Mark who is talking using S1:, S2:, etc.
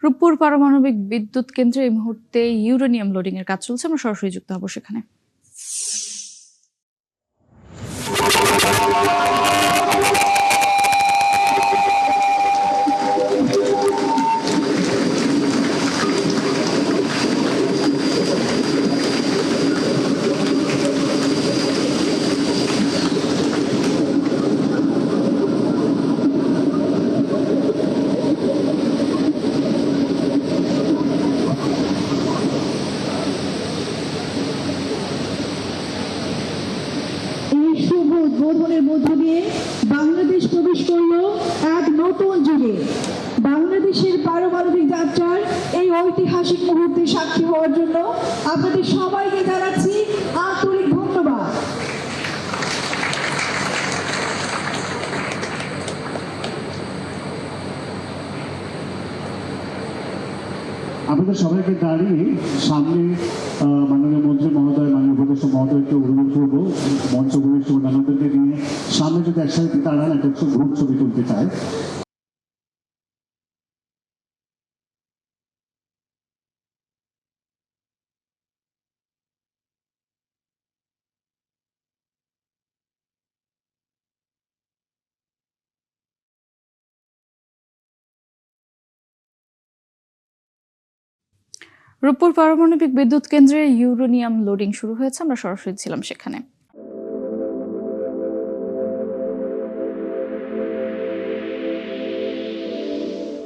S1: রূপপুর পারমাণবিক বিদ্যুৎ কেন্দ্রে এই মুহূর্তে ইউরেনিয়াম লোডিং এর কাজ চলছে। আমরা সরাসরি যুক্ত হব সেখানে।
S2: শুভ উদ্বোধনের মধ্য দিয়ে বাংলাদেশ প্রবেশ করলো এক নতুন যুগে। বাংলাদেশের পারমাণবিক যাত্রার এই ঐতিহাসিক মুহূর্তে সাক্ষী হওয়ার জন্য আপনাদের সবাইকে জানাচ্ছি আন্তরিক ধন্যবাদ।
S3: আপনাদের সবাইকে দাঁড়িয়ে সামনে মাননীয় মন্ত্রী মহোদয়, মাননীয় উপদেষ্টা মহোদয়কে অনুরোধ করবো মঞ্চ উপদেষ্টা অন্যান্যদেরকে নিয়ে সামনে যদি একসাথে দাঁড়ান একটা গ্রুপ ছবি তুলতে চায়।
S1: রূপপুর পারমাণবিক বিদ্যুৎ কেন্দ্রে ইউরেনিয়াম লোডিং শুরু হয়েছে। আমরা সরাসরি ছিলাম সেখানে।